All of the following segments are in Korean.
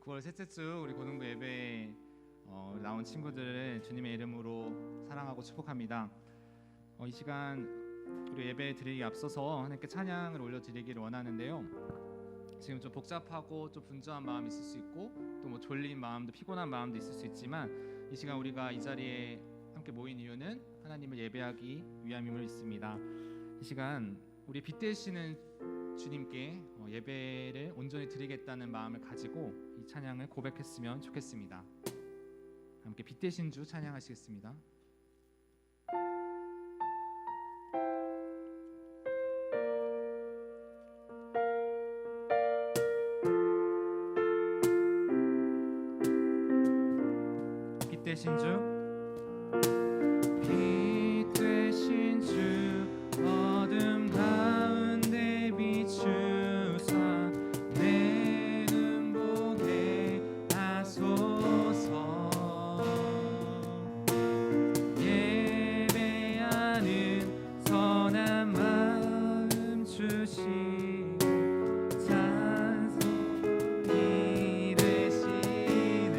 9월 셋째 주 우리 고등부 예배에 나온 친구들을 주님의 이름으로 사랑하고 축복합니다. 이 시간 우리 예배 드리기 앞서서 하나님께 찬양을 올려드리기를 원하는데요. 지금 좀 복잡하고 좀 분주한 마음이 있을 수 있고 또 뭐 졸린 마음도 피곤한 마음도 있을 수 있지만 이 시간 우리가 이 자리에 함께 모인 이유는 하나님을 예배하기 위함임을 믿습니다. 이 시간 우리 빛 되시는 주님께 예배를 온전히 드리겠다는 마음을 가지고 이 찬양을 고백했으면 좋겠습니다. 함께 빛 되신 주 찬양하시겠습니다. 빛 되신 주, 빛 되신 주 어둠 가운데 비추사 내 눈 보게 하소서. 예배하는 선한 마음 주시고 찬송이 되시네.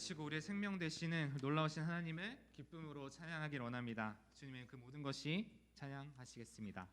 되시고 우리의 생명 되시는 놀라우신 하나님을 기쁨으로 찬양하길 원합니다. 주님의 그 모든 것이 찬양하시겠습니다.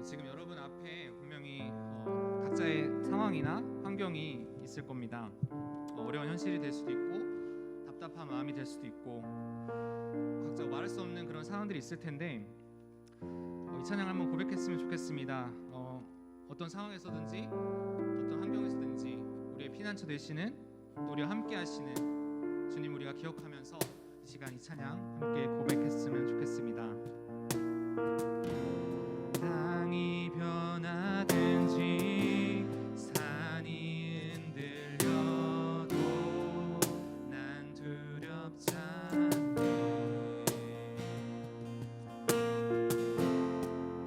지금 여러분 앞에 분명히 각자의 상황이나 환경이 있을 겁니다. 어려운 현실이 될 수도 있고 답답한 마음이 될 수도 있고 각자 말할 수 없는 그런 상황들이 있을 텐데 이 찬양을 한번 고백했으면 좋겠습니다. 어떤 상황에서든지 어떤 환경에서든지 우리의 피난처 되시는 우리와 함께 하시는 주님 우리가 기억하면서 이 시간 이 찬양 함께 고백했으면 좋겠습니다. 땅이 변하든지 산이 흔들려도 난 두렵지 않네.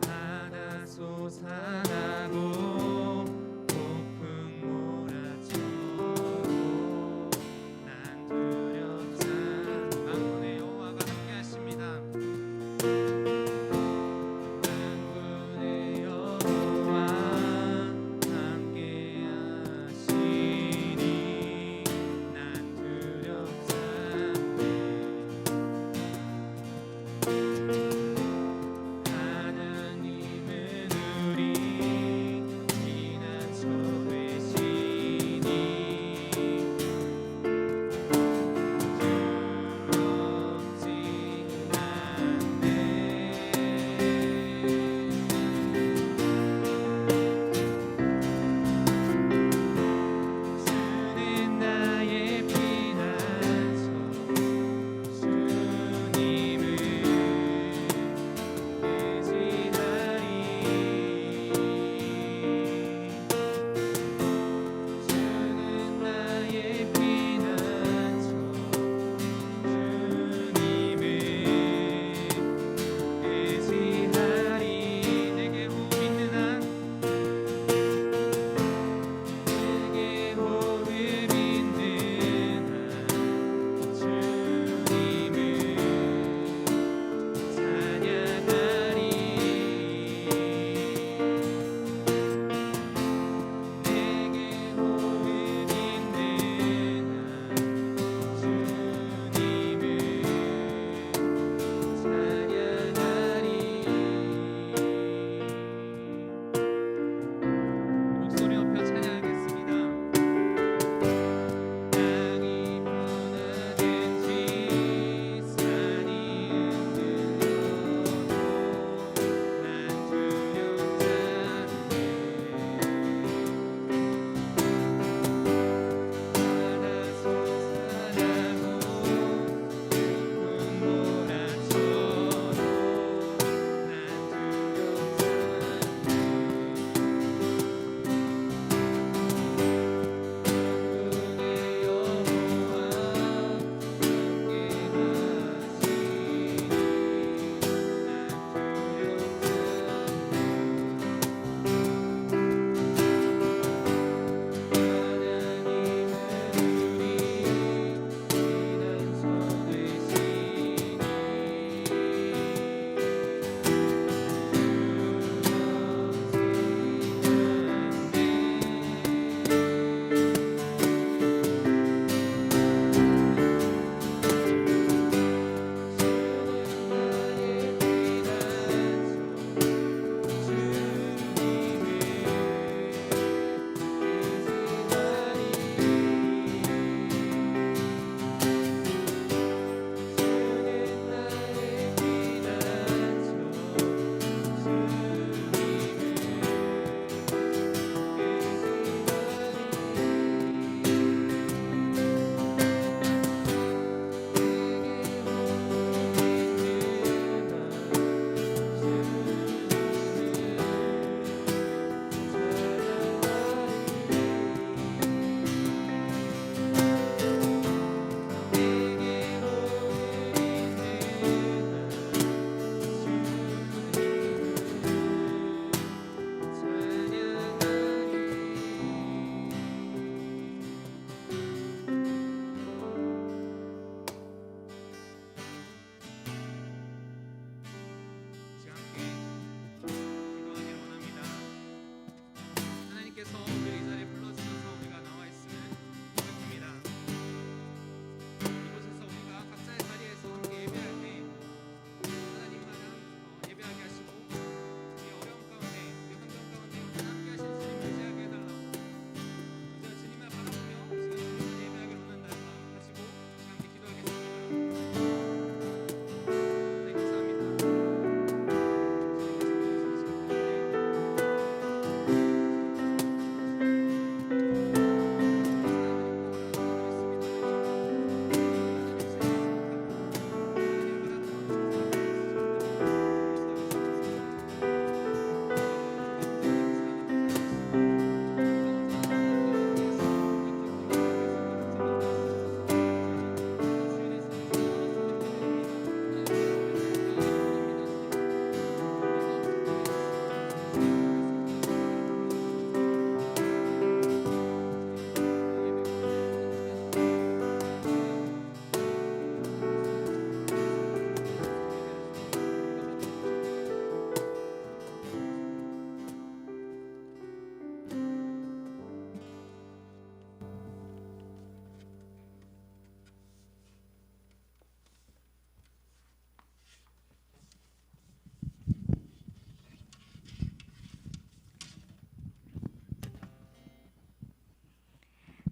바다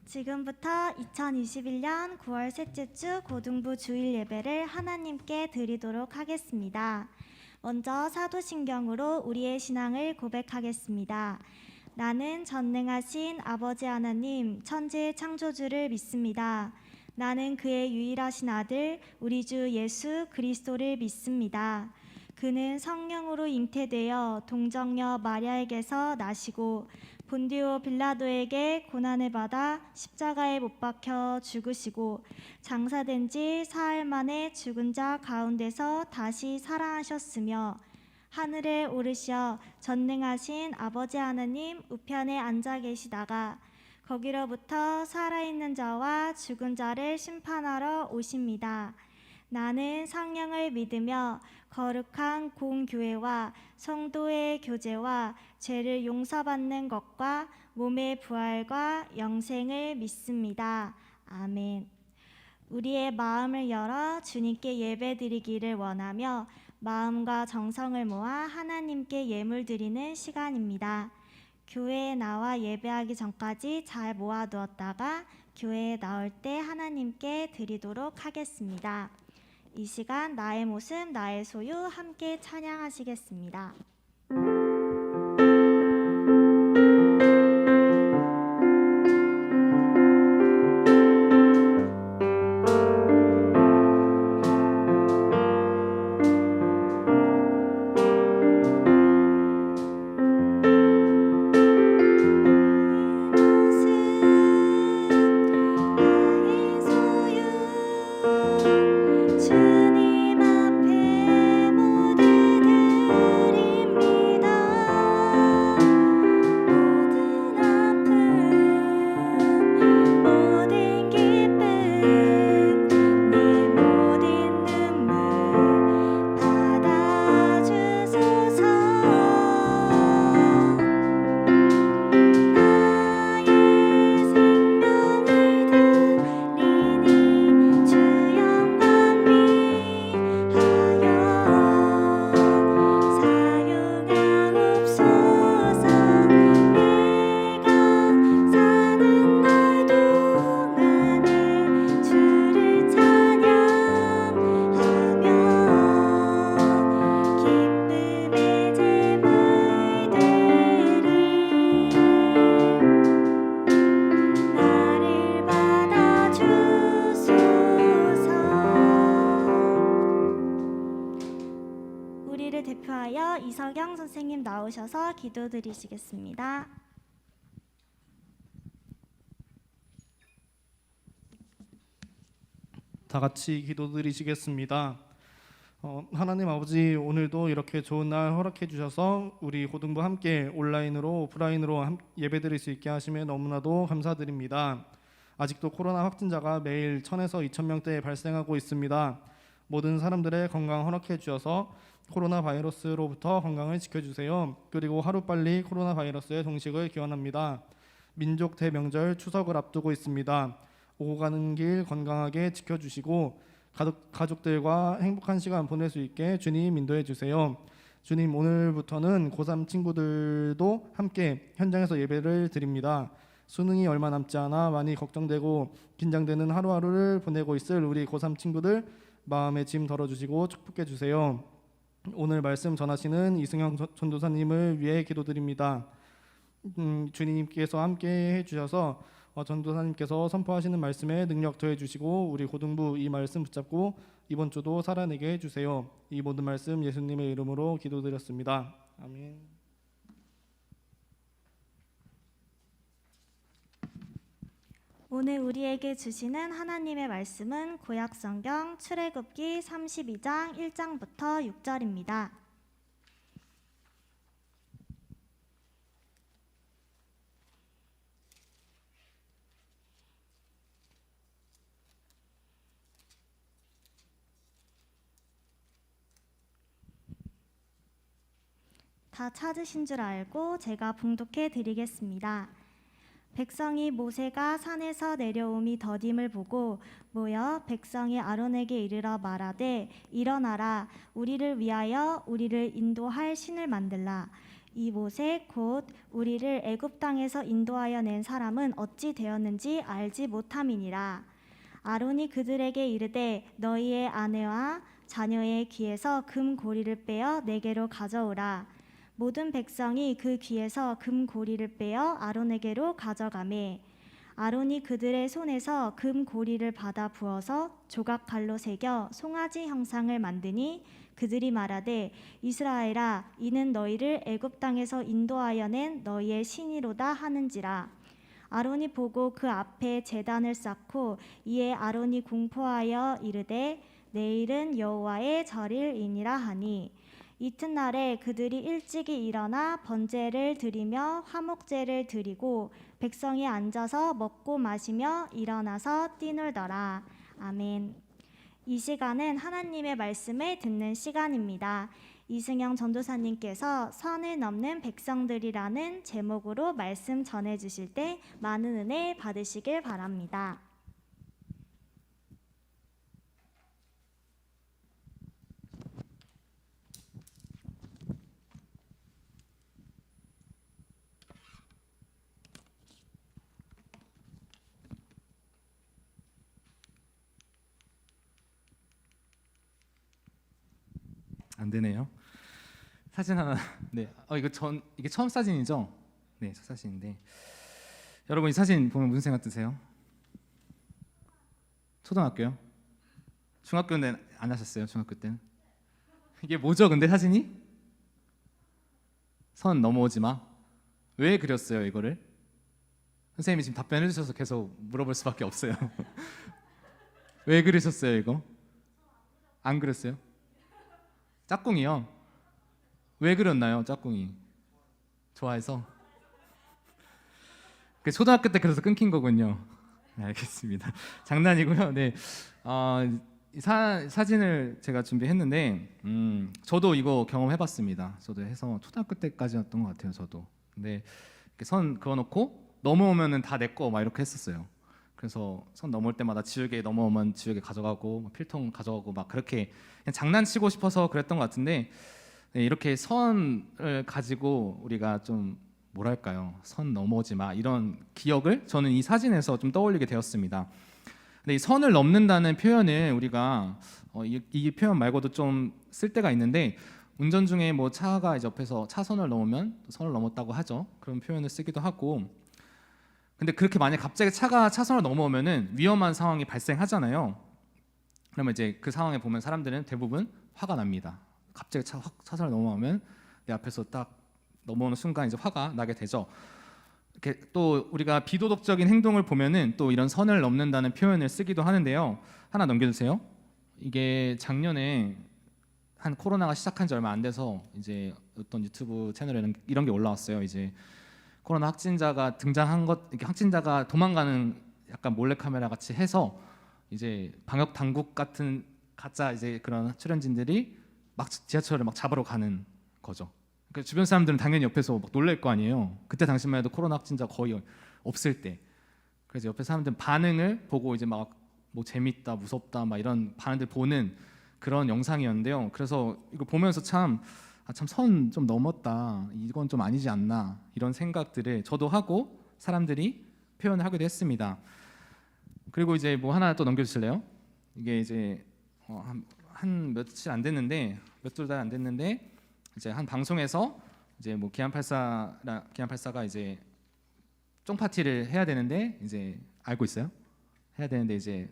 지금부터 2021년 9월 셋째 주 고등부 주일 예배를 하나님께 드리도록 하겠습니다. 먼저 사도신경으로 우리의 신앙을 고백하겠습니다. 나는 전능하신 아버지 하나님 천지의 창조주를 믿습니다. 나는 그의 유일하신 아들 우리 주 예수 그리스도를 믿습니다. 그는 성령으로 잉태되어 동정녀 마리아에게서 나시고 본디오 빌라도에게 고난을 받아 십자가에 못 박혀 죽으시고 장사된 지 사흘 만에 죽은 자 가운데서 다시 살아나셨으며 하늘에 오르셔 전능하신 아버지 하나님 우편에 앉아 계시다가 거기로부터 살아있는 자와 죽은 자를 심판하러 오십니다. 나는 성령을 믿으며 거룩한 공교회와 성도의 교제와 죄를 용서받는 것과 몸의 부활과 영생을 믿습니다. 아멘. 우리의 마음을 열어 주님께 예배드리기를 원하며 마음과 정성을 모아 하나님께 예물 드리는 시간입니다. 교회에 나와 예배하기 전까지 잘 모아두었다가 교회에 나올 때 하나님께 드리도록 하겠습니다. 이 시간 나의 모습 나의 소유 함께 찬양하시겠습니다. 이석영 선생님 나오셔서 기도드리시겠습니다. 다 같이 기도드리시겠습니다. 하나님 아버지, 오늘도 이렇게 좋은 날 허락해 주셔서 우리 고등부 함께 온라인으로 오프라인으로 예배드릴 수 있게 하심에 너무나도 감사드립니다. 아직도 코로나 확진자가 매일 1000에서 2000명대에 발생하고 있습니다. 모든 사람들의 건강 허락해 주셔서 코로나 바이러스로부터 건강을 지켜주세요. 그리고 하루빨리 코로나 바이러스의 종식을 기원합니다. 민족 대명절 추석을 앞두고 있습니다. 오고 가는 길 건강하게 지켜주시고 가족들과 행복한 시간 보낼 수 있게 주님 인도해 주세요. 주님, 오늘부터는 고3 친구들도 함께 현장에서 예배를 드립니다. 수능이 얼마 남지 않아 많이 걱정되고 긴장되는 하루하루를 보내고 있을 우리 고3 친구들 마음의 짐 덜어주시고 축복해 주세요. 오늘 말씀 전하시는 이승영 전도사님을 위해 기도드립니다. 주님께서 함께 해주셔서 전도사님께서 선포하시는 말씀에 능력 더해주시고 우리 고등부 이 말씀 붙잡고 이번 주도 살아내게 해주세요. 이 모든 말씀 예수님의 이름으로 기도드렸습니다. 아멘. 오늘 우리에게 주시는 하나님의 말씀은 구약성경 출애굽기 32장 1장부터 6절입니다. 다 찾으신 줄 알고 제가 봉독해 드리겠습니다. 백성이 모세가 산에서 내려옴이 더딤을 보고 모여 백성이 아론에게 이르러 말하되 일어나라 우리를 위하여 우리를 인도할 신을 만들라 이 모세 곧 우리를 애굽 땅에서 인도하여 낸 사람은 어찌 되었는지 알지 못함이니라. 아론이 그들에게 이르되 너희의 아내와 자녀의 귀에서 금 고리를 빼어 내게로 가져오라. 모든 백성이 그 귀에서 금 고리를 빼어 아론에게로 가져가매 아론이 그들의 손에서 금 고리를 받아 부어서 조각칼로 새겨 송아지 형상을 만드니 그들이 말하되 이스라엘아 이는 너희를 애굽 땅에서 인도하여 낸 너희의 신이로다 하는지라. 아론이 보고 그 앞에 제단을 쌓고 이에 아론이 공포하여 이르되 내일은 여호와의 절일이니라 하니 이튿날에 그들이 일찍이 일어나 번제를 드리며 화목제를 드리고 백성이 앉아서 먹고 마시며 일어나서 뛰놀더라. 아멘. 이 시간은 하나님의 말씀을 듣는 시간입니다. 이승영 전도사님께서 선을 넘는 백성들이라는 제목으로 말씀 전해주실 때 많은 은혜 받으시길 바랍니다. 안 되네요. 사진 하나. 네. 이게 처음 사진이죠? 네, 첫 사진인데. 여러분 이 사진 보면 무슨 생각 드세요? 초등학교요? 중학교 때는 안 하셨어요? 중학교 때는? 이게 뭐죠? 근데 사진이? 선 넘어오지 마. 왜 그렸어요, 이거를? 선생님이 지금 답변해 주셔서 계속 물어볼 수밖에 없어요. 왜 그리셨어요, 이거? 안 그렸어요? 짝꿍이요? 왜 그렸나요, 짝꿍이? 좋아해서? 초등학교 때 그래서 끊긴 거군요. 네, 알겠습니다. 장난이고요. 네, 사진을 제가 준비했는데, 저도 이거 경험해봤습니다. 저도 해서 초등학교 때까지였던 것 같아요, 저도. 근데 이렇게 선 그어놓고 넘어오면은 다 내 거 막 이렇게 했었어요. 그래서 선 넘을 때마다 지우개 넘어오면 지우개 가져가고 필통 가져가고 막 그렇게 그냥 장난치고 싶어서 그랬던 것 같은데, 네, 이렇게 선을 가지고 우리가 좀 뭐랄까요, 선 넘어오지 마 이런 기억을 저는 이 사진에서 좀 떠올리게 되었습니다. 근데 이 선을 넘는다는 표현을 우리가 이 표현 말고도 좀 쓸 때가 있는데, 운전 중에 뭐 차가 이제 옆에서 차선을 넘으면 선을 넘었다고 하죠. 그런 표현을 쓰기도 하고. 근데 그렇게 만약 갑자기 차가 차선을 넘어오면은 위험한 상황이 발생하잖아요. 그러면 이제 그 상황에 보면 사람들은 대부분 화가 납니다. 갑자기 차선을 넘어오면 내 앞에서 딱 넘어오는 순간 이제 화가 나게 되죠. 이렇게 또 우리가 비도덕적인 행동을 보면은 또 이런 선을 넘는다는 표현을 쓰기도 하는데요. 하나 넘겨주세요. 이게 작년에 한 코로나가 시작한 지 얼마 안 돼서 이제 어떤 유튜브 채널에는 이런 게 올라왔어요. 이제 코로나 확진자가 등장한 것, 이렇게 확진자가 도망가는 약간 몰래카메라 같이 해서 이제 방역 당국 같은 가짜 이제 그런 출연진들이 막 지하철을 막 잡으러 가는 거죠. 그러니까 주변 사람들은 당연히 옆에서 막 놀랄 거 아니에요. 그때 당시만 해도 코로나 확진자 거의 없을 때. 그래서 옆에 사람들은 반응을 보고 이제 막 뭐 재밌다, 무섭다, 막 이런 반응들 보는 그런 영상이었는데요. 그래서 이거 보면서 참 선 좀 넘었다, 이건 좀 아니지 않나, 이런 생각들을 저도 하고 사람들이 표현을 하기도 했습니다. 그리고 이제 뭐 하나 또 넘겨주실래요? 이게 이제 한 며칠 안 됐는데, 몇 달 안 됐는데 이제 한 방송에서 이제 뭐 기안84가 이제 쫑파티를 해야 되는데, 이제 알고 있어요? 해야 되는데 이제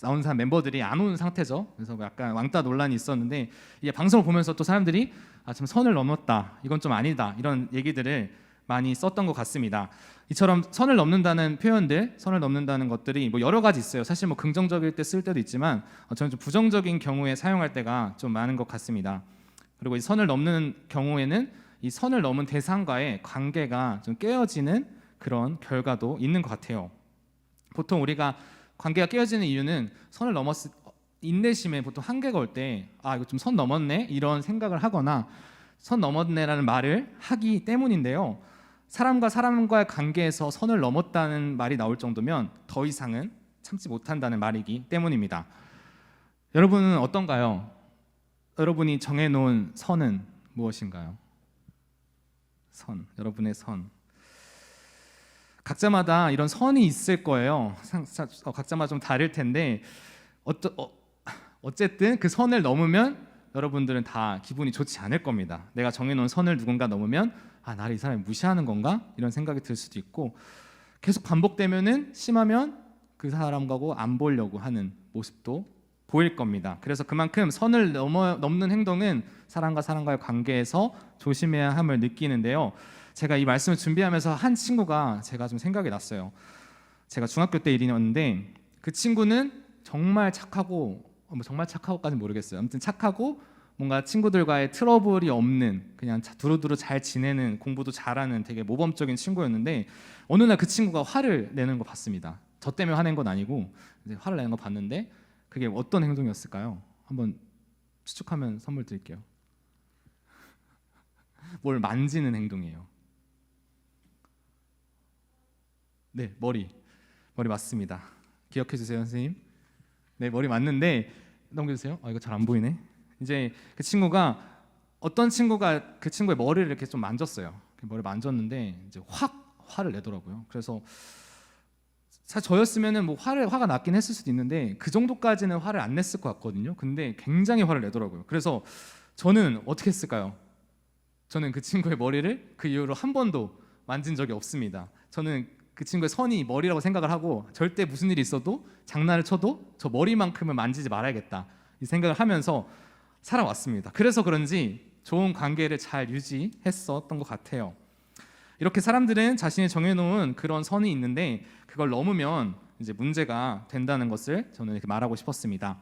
나온 사람 멤버들이 안 온 상태죠. 그래서 약간 왕따 논란이 있었는데, 이게 방송을 보면서 또 사람들이 좀 선을 넘었다, 이건 좀 아니다, 이런 얘기들을 많이 썼던 것 같습니다. 이처럼 선을 넘는다는 표현들, 선을 넘는다는 것들이 뭐 여러 가지 있어요. 사실 뭐 긍정적일 때 쓸 때도 있지만 저는 좀 부정적인 경우에 사용할 때가 좀 많은 것 같습니다. 그리고 이 선을 넘는 경우에는 이 선을 넘은 대상과의 관계가 좀 깨어지는 그런 결과도 있는 것 같아요. 보통 우리가 관계가 깨어지는 이유는 선을 넘었을 인내심에 보통 한계가 올 때 이거 좀 선 넘었네, 이런 생각을 하거나 선 넘었네라는 말을 하기 때문인데요. 사람과 사람과의 관계에서 선을 넘었다는 말이 나올 정도면 더 이상은 참지 못한다는 말이기 때문입니다. 여러분은 어떤가요? 여러분이 정해놓은 선은 무엇인가요? 여러분의 선. 각자마다 이런 선이 있을 거예요. 각자마다 좀 다를 텐데 어쨌든 그 선을 넘으면 여러분들은 다 기분이 좋지 않을 겁니다. 내가 정해놓은 선을 누군가 넘으면 나를 이 사람이 무시하는 건가? 이런 생각이 들 수도 있고, 계속 반복되면은 심하면 그 사람하고 안 보려고 하는 모습도 보일 겁니다. 그래서 그만큼 선을 넘는 행동은 사람과 사람과의 관계에서 조심해야 함을 느끼는데요. 제가 이 말씀을 준비하면서 한 친구가 제가 좀 생각이 났어요. 제가 중학교 때 일이었는데 그 친구는 정말 착하고, 정말 착하고까지는 모르겠어요. 아무튼 착하고 뭔가 친구들과의 트러블이 없는, 그냥 두루두루 잘 지내는, 공부도 잘하는 되게 모범적인 친구였는데 어느 날 그 친구가 화를 내는 거 봤습니다. 저 때문에 화낸 건 아니고 이제 화를 내는 거 봤는데 그게 어떤 행동이었을까요? 한번 추측하면 선물 드릴게요. 뭘 만지는 행동이에요. 네, 머리 맞습니다. 기억해 주세요, 선생님. 네, 머리 맞는데 넘겨주세요. 이거 잘 안 보이네. 이제 그 친구가, 어떤 친구가 그 친구의 머리를 이렇게 좀 만졌어요. 머리 만졌는데 이제 확 화를 내더라고요. 그래서 사실 저였으면은 뭐 화가 났긴 했을 수도 있는데 그 정도까지는 화를 안 냈을 것 같거든요. 근데 굉장히 화를 내더라고요. 그래서 저는 어떻게 했을까요? 저는 그 친구의 머리를 그 이후로 한 번도 만진 적이 없습니다. 저는 그 친구의 선이 머리라고 생각을 하고 절대 무슨 일이 있어도, 장난을 쳐도 저 머리만큼은 만지지 말아야겠다 이 생각을 하면서 살아왔습니다. 그래서 그런지 좋은 관계를 잘 유지했었던 것 같아요. 이렇게 사람들은 자신이 정해놓은 그런 선이 있는데 그걸 넘으면 이제 문제가 된다는 것을 저는 이렇게 말하고 싶었습니다.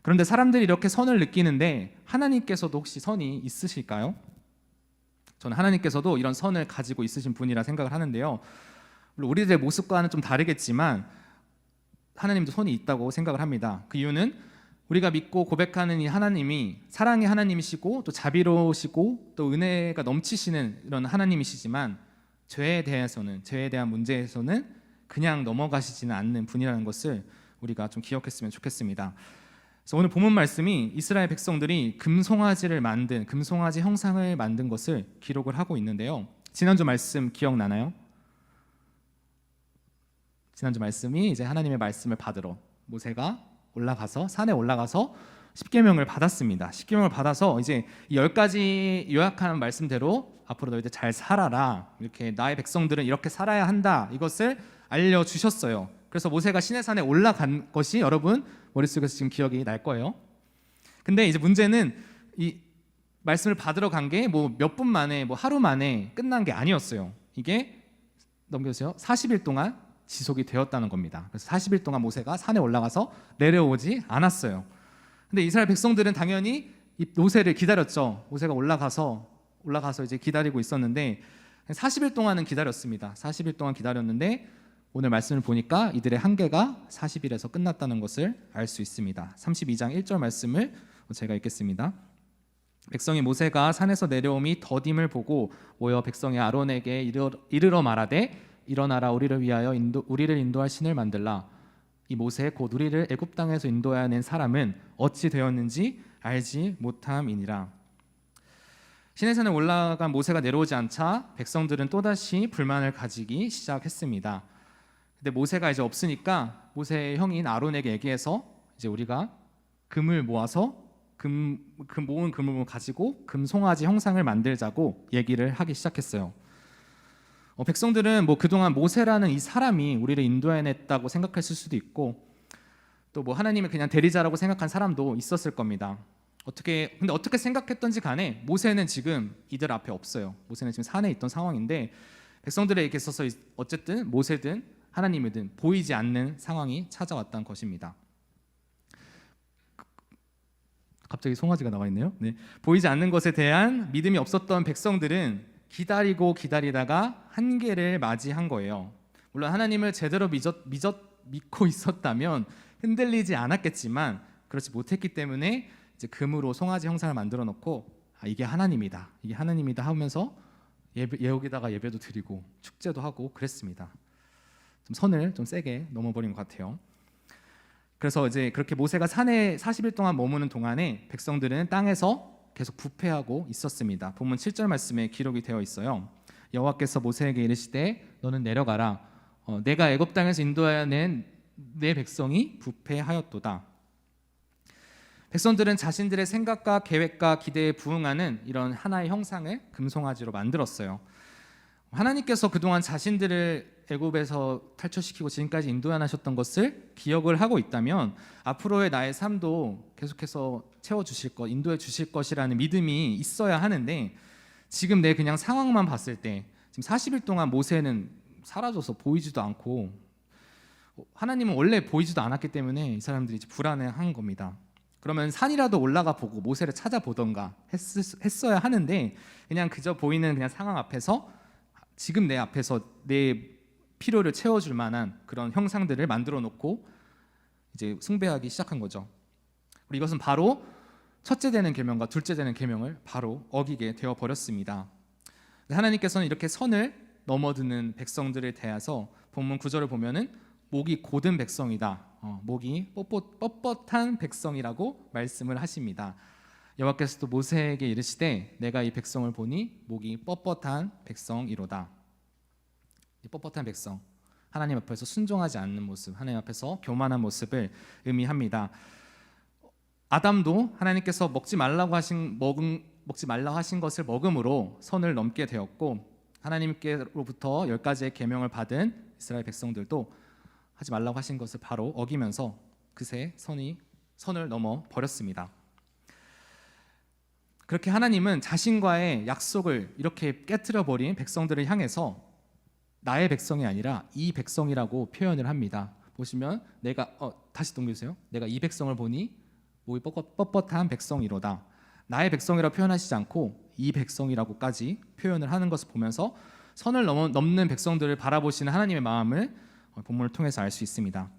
그런데 사람들이 이렇게 선을 느끼는데 하나님께서도 혹시 선이 있으실까요? 저는 하나님께서도 이런 선을 가지고 있으신 분이라 생각을 하는데요. 물론 우리들의 모습과는 좀 다르겠지만 하나님도 선이 있다고 생각을 합니다. 그 이유는 우리가 믿고 고백하는 이 하나님이 사랑의 하나님이시고 또 자비로우시고 또 은혜가 넘치시는 이런 하나님이시지만 죄에 대한 문제에서는 그냥 넘어가시지는 않는 분이라는 것을 우리가 좀 기억했으면 좋겠습니다. 그래서 오늘 본문 말씀이 이스라엘 백성들이 금송아지 형상을 만든 것을 기록을 하고 있는데요. 지난주 말씀 기억나나요? 지난주 말씀이 이제 하나님의 말씀을 받으러 모세가 산에 올라가서 십계명을 받았습니다. 십계명을 받아서 이제 이 10가지 요약한 말씀대로 앞으로 너희들 잘 살아라, 이렇게 나의 백성들은 이렇게 살아야 한다, 이것을 알려주셨어요. 그래서 모세가 시내산에 올라간 것이 여러분 머릿속에서 지금 기억이 날 거예요. 근데 이제 문제는 이 말씀을 받으러 간 게 뭐 몇 분 만에, 뭐 하루 만에 끝난 게 아니었어요. 이게 넘겨주세요. 40일 동안 지속이 되었다는 겁니다. 그래서 40일 동안 모세가 산에 올라가서 내려오지 않았어요. 근데 이스라엘 백성들은 당연히 이 모세를 기다렸죠. 모세가 올라가서 이제 기다리고 있었는데 40일 동안은 기다렸습니다. 40일 동안 기다렸는데 오늘 말씀을 보니까 이들의 한계가 40일에서 끝났다는 것을 알 수 있습니다. 32장 1절 말씀을 제가 읽겠습니다. 백성이 모세가 산에서 내려옴이 더딤을 보고 모여 백성이 아론에게 이르러 말하되 일어나라, 우리를 위하여 우리를 인도할 신을 만들라. 이 모세 곧 우리를 애굽 땅에서 인도하여 낸 사람은 어찌 되었는지 알지 못함이니라. 시내산에 올라간 모세가 내려오지 않자 백성들은 또다시 불만을 가지기 시작했습니다. 근데 모세가 이제 없으니까 모세의 형인 아론에게 얘기해서 이제 우리가 금을 모아서 모은 금을 가지고 금송아지 형상을 만들자고 얘기를 하기 시작했어요. 백성들은 뭐 그동안 모세라는 이 사람이 우리를 인도해냈다고 생각했을 수도 있고 또 뭐 하나님을 그냥 대리자라고 생각한 사람도 있었을 겁니다. 근데 어떻게 생각했던지 간에 모세는 지금 이들 앞에 없어요. 모세는 지금 산에 있던 상황인데 백성들에게 있어서 어쨌든 모세든 하나님이든 보이지 않는 상황이 찾아왔다는 것입니다. 갑자기 송아지가 나와 있네요. 네. 보이지 않는 것에 대한 믿음이 없었던 백성들은 기다리다가 한계를 맞이한 거예요. 물론 하나님을 제대로 믿고 있었다면 흔들리지 않았겠지만 그렇지 못했기 때문에 이제 금으로 송아지 형상을 만들어 놓고 이게 하나님이다 하면서 여기다가 예배도 드리고 축제도 하고 그랬습니다. 좀 선을 좀 세게 넘어버린 것 같아요. 그래서 이제 그렇게 모세가 산에 40일 동안 머무는 동안에 백성들은 땅에서 계속 부패하고 있었습니다. 본문 7절 말씀에 기록이 되어 있어요. 여호와께서 모세에게 이르시되 너는 내려가라. 내가 애굽 땅에서 인도하여 낸 내 백성이 부패하였도다. 백성들은 자신들의 생각과 계획과 기대에 부응하는 이런 하나의 형상을 금송아지로 만들었어요. 하나님께서 그동안 자신들을 애굽에서 탈출시키고 지금까지 인도하셨던 것을 기억을 하고 있다면 앞으로의 나의 삶도 계속해서 채워주실 것, 인도해 주실 것이라는 믿음이 있어야 하는데 지금 내 그냥 상황만 봤을 때 지금 40일 동안 모세는 사라져서 보이지도 않고 하나님은 원래 보이지도 않았기 때문에 이 사람들이 이제 불안해한 겁니다. 그러면 산이라도 올라가 보고 모세를 찾아보던가 했어야 하는데 그냥 그저 보이는 그냥 상황 앞에서 지금 내 앞에서 내 필요를 채워줄 만한 그런 형상들을 만들어 놓고 이제 숭배하기 시작한 거죠. 그리고 이것은 바로 첫째 되는 계명과 둘째 되는 계명을 바로 어기게 되어 버렸습니다. 하나님께서는 이렇게 선을 넘어드는 백성들을 대하서 본문 9절을 보면은 목이 곧은 백성이다. 목이 뻣뻣한 백성이라고 말씀을 하십니다. 여호와께서도 모세에게 이르시되 내가 이 백성을 보니 목이 뻣뻣한 백성이로다. 이 뻣뻣한 백성, 하나님 앞에서 순종하지 않는 모습, 하나님 앞에서 교만한 모습을 의미합니다. 아담도 하나님께서 먹지 말라고 하신 것을 먹음으로 선을 넘게 되었고 하나님께로부터 10가지의 계명을 받은 이스라엘 백성들도 하지 말라고 하신 것을 바로 어기면서 그새 선을 넘어 버렸습니다. 그렇게 하나님은 자신과의 약속을 이렇게 깨트려 버린 백성들을 향해서 나의 백성이 아니라 이 백성이라고 표현을 합니다. 보시면 내가 다시 동기주세요. 내가 이 백성을 보니 목이 뻣뻣한 백성이로다. 나의 백성이라고 표현하시지 않고 이 백성이라고까지 표현을 하는 것을 보면서 선을 넘는 백성들을 바라보시는 하나님의 마음을 본문을 통해서 알 수 있습니다.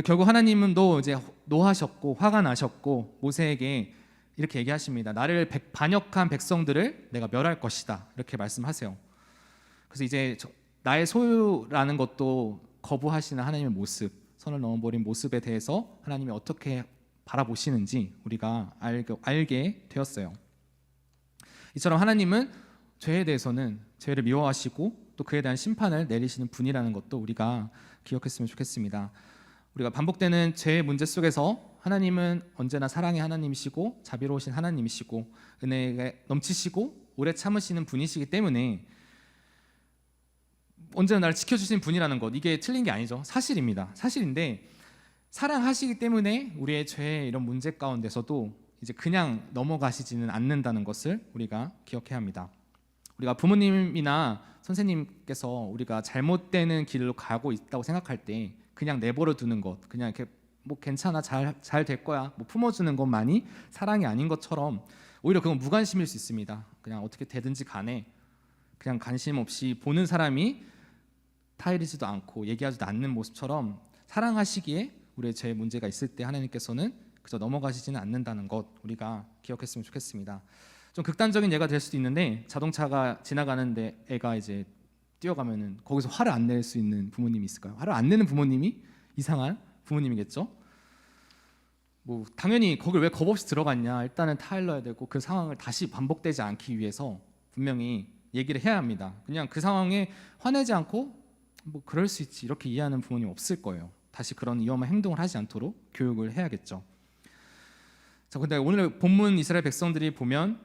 결국 하나님은 또 이제 노하셨고 화가 나셨고 모세에게 이렇게 얘기하십니다. 나를 반역한 백성들을 내가 멸할 것이다. 이렇게 말씀하세요. 그래서 이제 나의 소유라는 것도 거부하시는 하나님의 모습, 선을 넘어버린 모습에 대해서 하나님이 어떻게 바라보시는지 우리가 알게 되었어요. 이처럼 하나님은 죄에 대해서는 죄를 미워하시고 또 그에 대한 심판을 내리시는 분이라는 것도 우리가 기억했으면 좋겠습니다. 우리가 반복되는 죄의 문제 속에서 하나님은 언제나 사랑의 하나님이시고 자비로우신 하나님이시고 은혜에 넘치시고 오래 참으시는 분이시기 때문에 언제나 나를 지켜주시는 분이라는 것, 이게 틀린 게 아니죠. 사실입니다. 사실인데 사랑하시기 때문에 우리의 죄의 이런 문제 가운데서도 이제 그냥 넘어가시지는 않는다는 것을 우리가 기억해야 합니다. 우리가 부모님이나 선생님께서 우리가 잘못되는 길로 가고 있다고 생각할 때 그냥 내버려 두는 것, 그냥 이렇게 뭐 괜찮아, 잘 될 거야, 뭐 품어주는 것만이 사랑이 아닌 것처럼 오히려 그건 무관심일 수 있습니다. 그냥 어떻게 되든지 간에 그냥 관심 없이 보는 사람이 타이르지도 않고 얘기하지도 않는 모습처럼 사랑하시기에 우리의 죄 문제가 있을 때 하나님께서는 그저 넘어가시지는 않는다는 것 우리가 기억했으면 좋겠습니다. 좀 극단적인 예가 될 수도 있는데 자동차가 지나가는데 애가 이제 뛰어가면은 거기서 화를 안 낼 수 있는 부모님이 있을까요? 화를 안 내는 부모님이 이상한 부모님이겠죠. 뭐 당연히 거길 왜 겁없이 들어갔냐, 일단은 타일러야 되고 그 상황을 다시 반복되지 않기 위해서 분명히 얘기를 해야 합니다. 그냥 그 상황에 화내지 않고 뭐 그럴 수 있지 이렇게 이해하는 부모님 없을 거예요. 다시 그런 위험한 행동을 하지 않도록 교육을 해야겠죠. 자, 근데 오늘 본문 이스라엘 백성들이 보면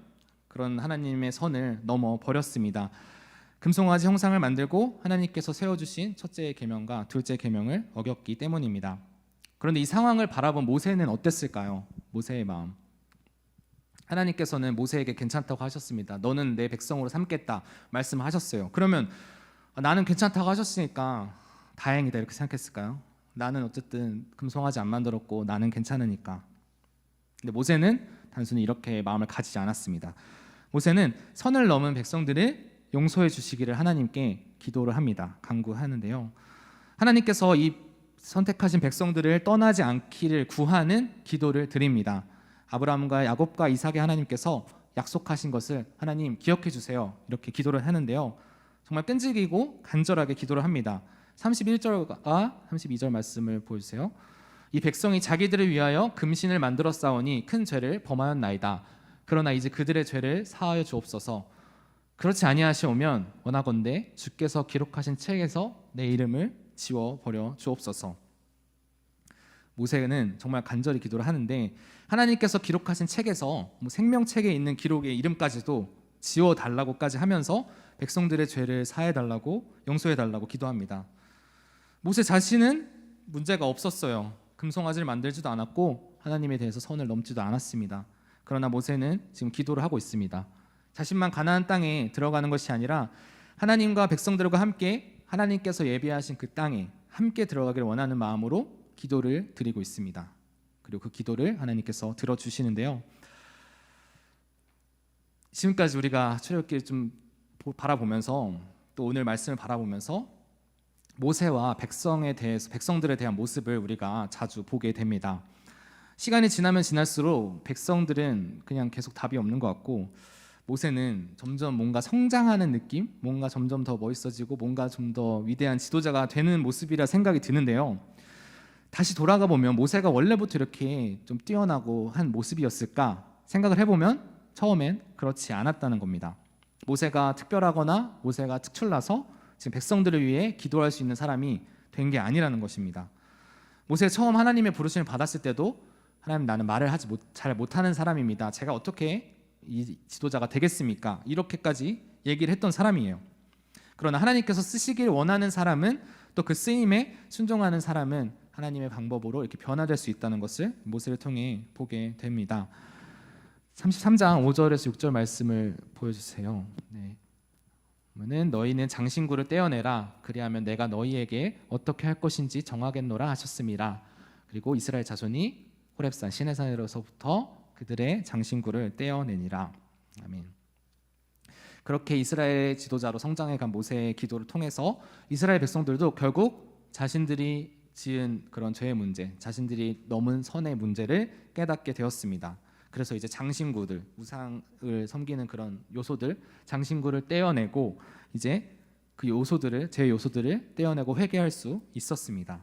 그런 하나님의 선을 넘어 버렸습니다. 금송아지 형상을 만들고 하나님께서 세워주신 첫째 계명과 둘째 계명을 어겼기 때문입니다. 그런데 이 상황을 바라본 모세는 어땠을까요? 모세의 마음. 하나님께서는 모세에게 괜찮다고 하셨습니다. 너는 내 백성으로 삼겠다 말씀하셨어요. 그러면 나는 괜찮다고 하셨으니까 다행이다 이렇게 생각했을까요? 나는 어쨌든 금송아지 안 만들었고 나는 괜찮으니까. 근데 모세는 단순히 이렇게 마음을 가지지 않았습니다. 모세는 선을 넘은 백성들을 용서해 주시기를 하나님께 기도를 합니다. 간구하는데요. 하나님께서 이 선택하신 백성들을 떠나지 않기를 구하는 기도를 드립니다. 아브라함과 야곱과 이삭의 하나님께서 약속하신 것을 하나님 기억해 주세요. 이렇게 기도를 하는데요. 정말 끈질기고 간절하게 기도를 합니다. 31절과 32절 말씀을 보여주세요. 이 백성이 자기들을 위하여 금신을 만들어 싸우니 큰 죄를 범하였나이다. 그러나 이제 그들의 죄를 사하여 주옵소서. 그렇지 아니하시오면 원하건대 주께서 기록하신 책에서 내 이름을 지워 버려 주옵소서. 모세는 정말 간절히 기도를 하는데 하나님께서 기록하신 책에서 생명책에 있는 기록의 이름까지도 지워 달라고까지 하면서 백성들의 죄를 사해 달라고 용서해 달라고 기도합니다. 모세 자신은 문제가 없었어요. 금송아지를 만들지도 않았고 하나님에 대해서 선을 넘지도 않았습니다. 그러나 모세는 지금 기도를 하고 있습니다. 자신만 가나안 땅에 들어가는 것이 아니라 하나님과 백성들과 함께 하나님께서 예비하신 그 땅에 함께 들어가기를 원하는 마음으로 기도를 드리고 있습니다. 그리고 그 기도를 하나님께서 들어주시는데요. 지금까지 우리가 출애굽기를 좀 바라보면서 또 오늘 말씀을 바라보면서 모세와 백성들에 대한 모습을 우리가 자주 보게 됩니다. 시간이 지나면 지날수록 백성들은 그냥 계속 답이 없는 것 같고 모세는 점점 뭔가 성장하는 느낌, 뭔가 점점 더 멋있어지고 뭔가 좀 더 위대한 지도자가 되는 모습이라 생각이 드는데요. 다시 돌아가 보면 모세가 원래부터 이렇게 좀 뛰어나고 한 모습이었을까 생각을 해보면 처음엔 그렇지 않았다는 겁니다. 모세가 특별하거나 모세가 특출나서 지금 백성들을 위해 기도할 수 있는 사람이 된 게 아니라는 것입니다. 모세가 처음 하나님의 부르심을 받았을 때도 하나님, 나는 말을 잘 못하는 사람입니다. 제가 어떻게 이 지도자가 되겠습니까? 이렇게까지 얘기를 했던 사람이에요. 그러나 하나님께서 쓰시길 원하는 사람은 또 그 쓰임에 순종하는 사람은 하나님의 방법으로 이렇게 변화될 수 있다는 것을 모세를 통해 보게 됩니다. 33장 5절에서 6절 말씀을 보여주세요. 네. 너희는 장신구를 떼어내라. 그리하면 내가 너희에게 어떻게 할 것인지 정하겠노라 하셨습니다. 그리고 이스라엘 자손이 호렙산 시내산에서부터 그들의 장신구를 떼어내니라. 아멘. 그렇게 이스라엘 지도자로 성장해간 모세의 기도를 통해서 이스라엘 백성들도 결국 자신들이 지은 그런 죄의 문제, 자신들이 넘은 선의 문제를 깨닫게 되었습니다. 그래서 이제 장신구들, 우상을 섬기는 그런 요소들, 장신구를 떼어내고 이제 그 요소들을, 제 요소들을 떼어내고 회개할 수 있었습니다.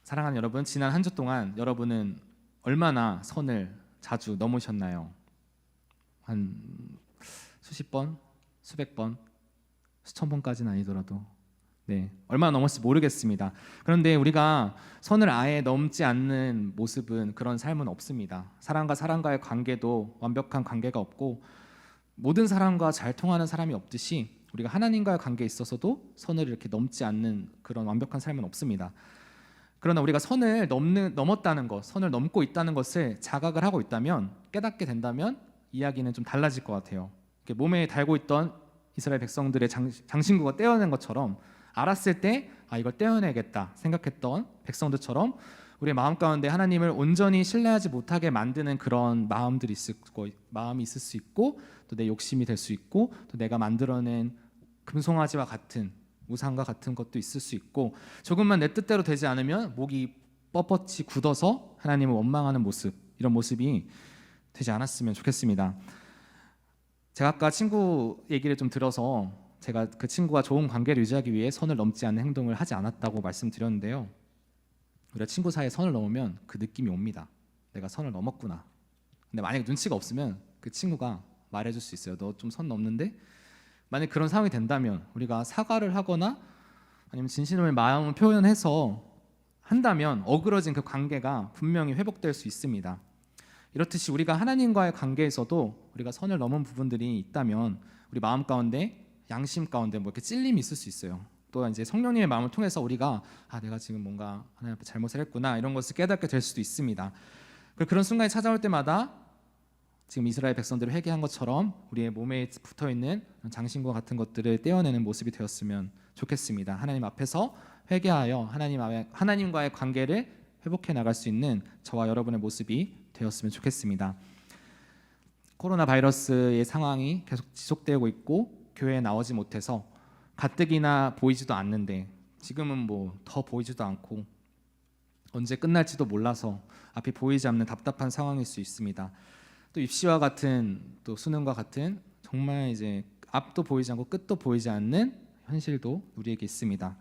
사랑하는 여러분, 지난 한 주 동안 여러분은 얼마나 선을 자주 넘으셨나요? 한 수십 번, 수백 번, 수천 번까지는 아니더라도 얼마나 넘었을지 모르겠습니다. 그런데 우리가 선을 아예 넘지 않는 모습은, 그런 삶은 없습니다. 사람과 사람과의 관계도 완벽한 관계가 없고 모든 사람과 잘 통하는 사람이 없듯이 우리가 하나님과의 관계에 있어서도 선을 이렇게 넘지 않는 그런 완벽한 삶은 없습니다. 그러나 우리가 선을 넘었다는 것, 선을 넘고 있다는 것을 자각을 하고 있다면, 깨닫게 된다면 이야기는 좀 달라질 것 같아요. 몸에 달고 있던 이스라엘 백성들의 장신구가 떼어낸 것처럼 알았을 때 이걸 떼어내겠다 생각했던 백성들처럼 우리의 마음 가운데 하나님을 온전히 신뢰하지 못하게 만드는 그런 마음이 있을 수 있고, 또 내 욕심이 될 수 있고, 또 내가 만들어낸 금송아지와 같은 우상과 같은 것도 있을 수 있고, 조금만 내 뜻대로 되지 않으면 목이 뻣뻣이 굳어서 하나님을 원망하는 모습, 이런 모습이 되지 않았으면 좋겠습니다. 제가 아까 친구 얘기를 좀 들어서 제가 그 친구와 좋은 관계를 유지하기 위해 선을 넘지 않는 행동을 하지 않았다고 말씀드렸는데요. 우리가 친구 사이에 선을 넘으면 그 느낌이 옵니다. 내가 선을 넘었구나. 근데 만약에 눈치가 없으면 그 친구가 말해줄 수 있어요. 너 좀 선 넘는데? 만약 그런 상황이 된다면 우리가 사과를 하거나 아니면 진심의 마음을 표현해서 한다면 어그러진 그 관계가 분명히 회복될 수 있습니다. 이렇듯이 우리가 하나님과의 관계에서도 우리가 선을 넘은 부분들이 있다면 우리 마음 가운데, 양심 가운데 이렇게 찔림이 있을 수 있어요. 또 이제 성령님의 마음을 통해서 우리가 내가 지금 뭔가 하나님 앞에 잘못을 했구나, 이런 것을 깨닫게 될 수도 있습니다. 그런 순간이 찾아올 때마다 지금 이스라엘 백성들을 회개한 것처럼 우리의 몸에 붙어있는 장신과 같은 것들을 떼어내는 모습이 되었으면 좋겠습니다. 하나님 앞에서 회개하여 하나님과의 관계를 회복해 나갈 수 있는 저와 여러분의 모습이 되었으면 좋겠습니다. 코로나 바이러스의 상황이 계속 지속되고 있고 교회에 나오지 못해서 가뜩이나 보이지도 않는데, 지금은 더 보이지도 않고 언제 끝날지도 몰라서 앞이 보이지 않는 답답한 상황일 수 있습니다. 또 입시와 같은, 또 수능과 같은 정말 이제 앞도 보이지 않고 끝도 보이지 않는 현실도 우리에게 있습니다.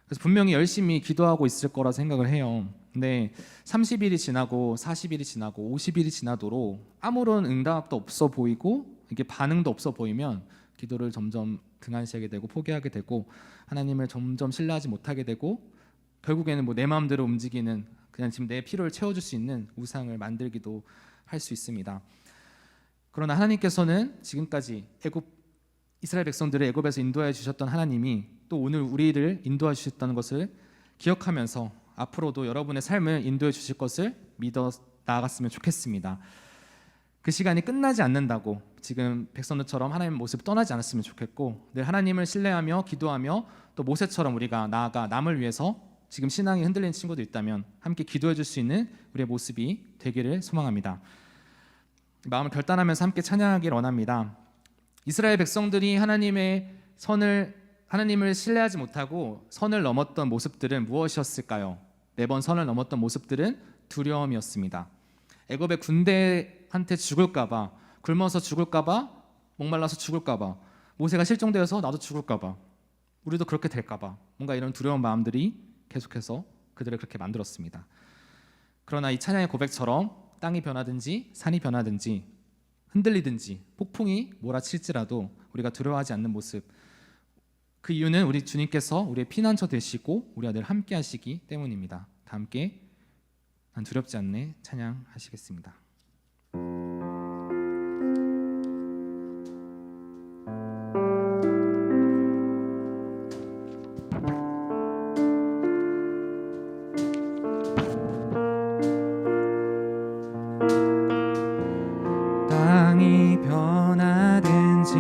그래서 분명히 열심히 기도하고 있을 거라 생각을 해요. 근데 30일이 지나고 40일이 지나고 50일이 지나도록 아무런 응답도 없어 보이고 이게 반응도 없어 보이면 기도를 점점 등한시하게 되고 포기하게 되고 하나님을 점점 신뢰하지 못하게 되고 결국에는 뭐 내 마음대로 움직이는 그냥 지금 내 필요를 채워줄 수 있는 우상을 만들기도 할 수 있습니다. 그러나 하나님께서는 지금까지 이스라엘 백성들을 애굽에서 인도해 주셨던 하나님이 또 오늘 우리를 인도해 주셨다는 것을 기억하면서 앞으로도 여러분의 삶을 인도해 주실 것을 믿어 나아갔으면 좋겠습니다. 그 시간이 끝나지 않는다고 지금 백성들처럼 하나님의 모습을 떠나지 않았으면 좋겠고 늘 하나님을 신뢰하며 기도하며 또 모세처럼 우리가 나아가 남을 위해서 지금 신앙이 흔들리는 친구도 있다면 함께 기도해 줄 수 있는 우리의 모습이 되기를 소망합니다. 마음을 결단하면서 함께 찬양하기를 원합니다. 이스라엘 백성들이 하나님을 신뢰하지 못하고 선을 넘었던 모습들은 무엇이었을까요? 매번 선을 넘었던 모습들은 두려움이었습니다. 애굽의 군대한테 죽을까봐, 굶어서 죽을까봐, 목말라서 죽을까봐, 모세가 실종되어서 나도 죽을까봐, 우리도 그렇게 될까봐 뭔가 이런 두려운 마음들이 계속해서 그들을 그렇게 만들었습니다. 그러나 이 찬양의 고백처럼 땅이 변하든지 산이 변하든지 흔들리든지 폭풍이 몰아칠지라도 우리가 두려워하지 않는 모습, 그 이유는 우리 주님께서 우리의 피난처 되시고 우리와 늘 함께 하시기 때문입니다. 다 함께 난 두렵지 않네 찬양하시겠습니다. 땅이 변하든지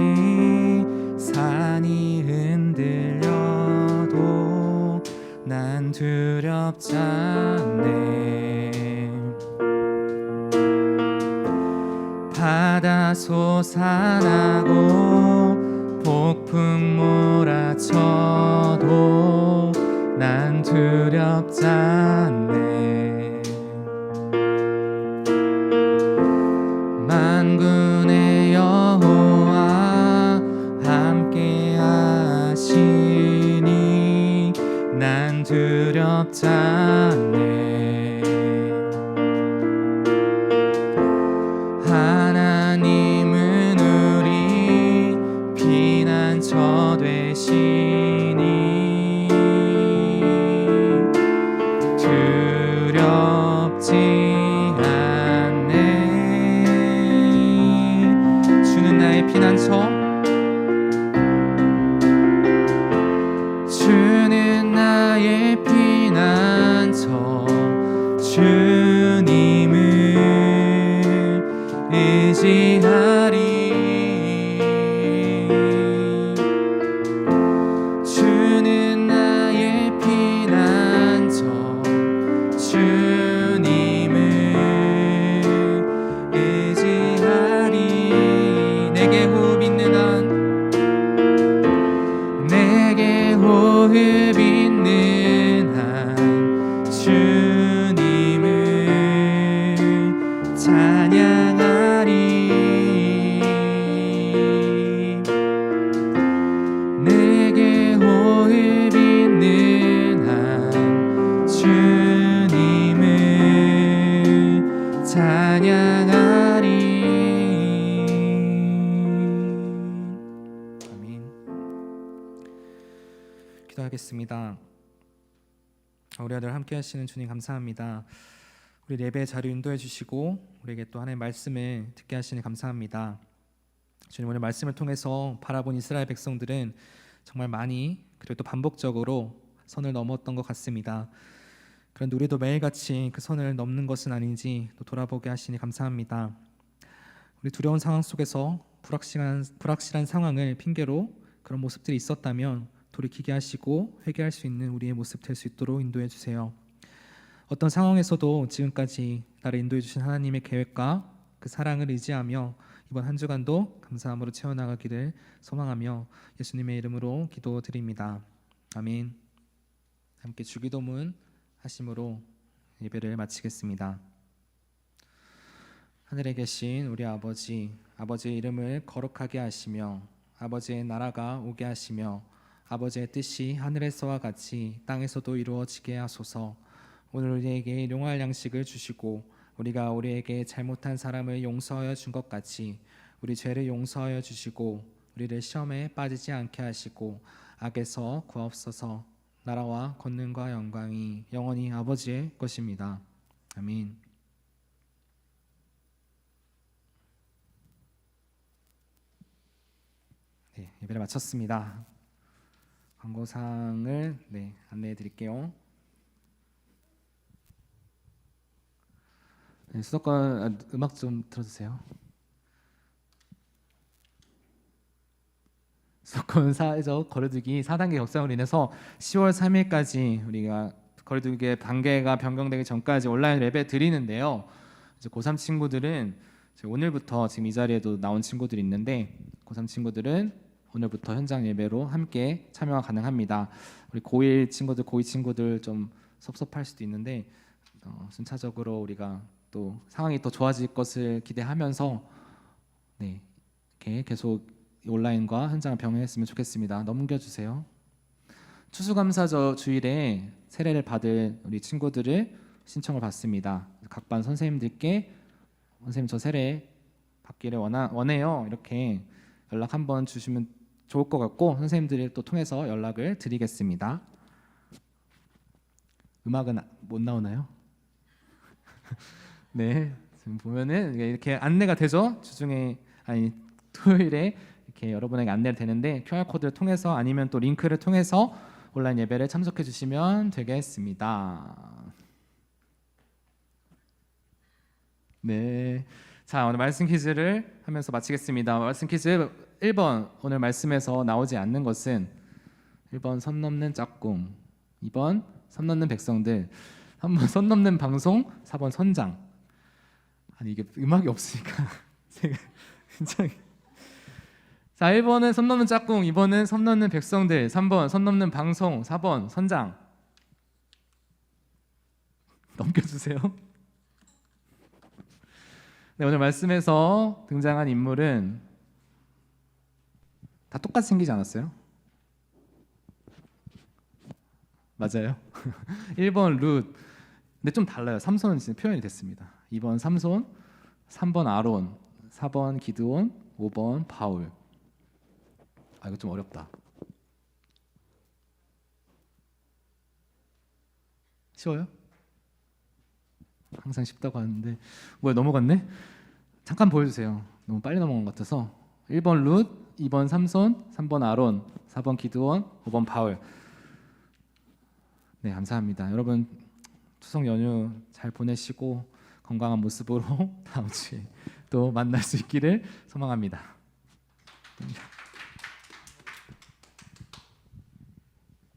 산이 흔들려도 난 두렵지 않네. 바다 솟아나고 폭풍 몰아쳐도 난 두렵지 않네. 만군의 여호와 함께 하시니 난 두렵지 않네. 하나님은 우리 피난처 되시니 두렵지 않네. 주는 나의 피난처, 주는 나의 피난처, 주님을 의지하리. 주는 나의 피난처, 주님을 의지하리. 내게 호흡 있는 한, 내게 호흡 있는 한 주님을 찬양하리. 내게 호흡 있는 한 주님을 찬양하리. 아멘. 기도하겠습니다. 우리 아들 함께 하시는 주님 감사합니다. 우리 예배 자료 인도해 주시고 우리에게 또 하나님의 말씀을 듣게 하시니 감사합니다. 주님, 오늘 말씀을 통해서 바라본 이스라엘 백성들은 정말 많이 그리고 또 반복적으로 선을 넘었던 것 같습니다. 그런데 우리도 매일같이 그 선을 넘는 것은 아닌지 또 돌아보게 하시니 감사합니다. 우리 두려운 상황 속에서 불확실한 상황을 핑계로 그런 모습들이 있었다면 돌이키게 하시고 회개할 수 있는 우리의 모습 될 수 있도록 인도해 주세요. 어떤 상황에서도 지금까지 나를 인도해 주신 하나님의 계획과 그 사랑을 의지하며 이번 한 주간도 감사함으로 채워나가기를 소망하며 예수님의 이름으로 기도드립니다. 아멘. 함께 주기도문 하심으로 예배를 마치겠습니다. 하늘에 계신 우리 아버지, 아버지의 이름을 거룩하게 하시며 아버지의 나라가 오게 하시며 아버지의 뜻이 하늘에서와 같이 땅에서도 이루어지게 하소서. 오늘 우리에게 일용할 양식을 주시고 우리가 우리에게 잘못한 사람을 용서하여 준 것 같이 우리 죄를 용서하여 주시고 우리를 시험에 빠지지 않게 하시고 악에서 구하옵소서. 나라와 권능과 영광이 영원히 아버지의 것입니다. 아멘. 네, 예배를 마쳤습니다. 광고사항을 안내해 드릴게요. 네, 수도권 음악 좀 틀어주세요. 수도권사회적 거리두기 4단계 격상으로 인해서 10월 3일까지 우리가 거리두기의 단계가 변경되기 전까지 온라인 예배 드리는데요. 이제 고3 친구들은 오늘부터 지금 이 자리에도 나온 친구들이 있는데 고3 친구들은 오늘부터 현장 예배로 함께 참여가 가능합니다. 우리 고1 친구들, 고2 친구들 좀 섭섭할 수도 있는데 순차적으로 우리가 또 상황이 더 좋아질 것을 기대하면서 이렇게 계속 온라인과 현장을 병행했으면 좋겠습니다. 넘겨주세요. 추수감사 주일에 세례를 받을 우리 친구들을 신청을 받습니다. 각 반 선생님들께 선생님 저 세례 받기를 원해요. 이렇게 연락 한번 주시면 좋을 것 같고 선생님들을 또 통해서 연락을 드리겠습니다. 음악은 못 나오나요? 네, 지금 보면은 이렇게 안내가 되죠. 토요일에 이렇게 여러분에게 안내를 되는데 QR 코드를 통해서 아니면 또 링크를 통해서 온라인 예배를 참석해 주시면 되겠습니다. 네, 자 오늘 말씀 퀴즈를 하면서 마치겠습니다. 말씀 퀴즈 1번 오늘 말씀에서 나오지 않는 것은 1번 선 넘는 짝꿍, 2번 선 넘는 백성들, 3번 선 넘는 방송, 4번 선장. 아니 이게 음악이 없으니까 제가 굉장히 자 1번은 선 넘는 짝꿍, 2번은 선 넘는 백성들, 3번 선 넘는 방송, 4번 선장. 넘겨주세요. 네, 오늘 말씀에서 등장한 인물은 다 똑같이 생기지 않았어요? 맞아요. 1번 룻, 근데 좀 달라요. 삼손은 진짜 표현이 됐습니다. 2번 삼손, 3번 아론, 4번 기드온, 5번 바울. 아 이거 좀 어렵다. 쉬워요? 항상 쉽다고 하는데 뭐야 넘어갔네? 잠깐 보여주세요. 너무 빨리 넘어간 것 같아서 1번 룻, 2번 삼손, 3번 아론, 4번 기드온, 5번 바울. 네 감사합니다. 여러분 추석 연휴 잘 보내시고 건강한 모습으로 다음 주에 또 만날 수 있기를 소망합니다.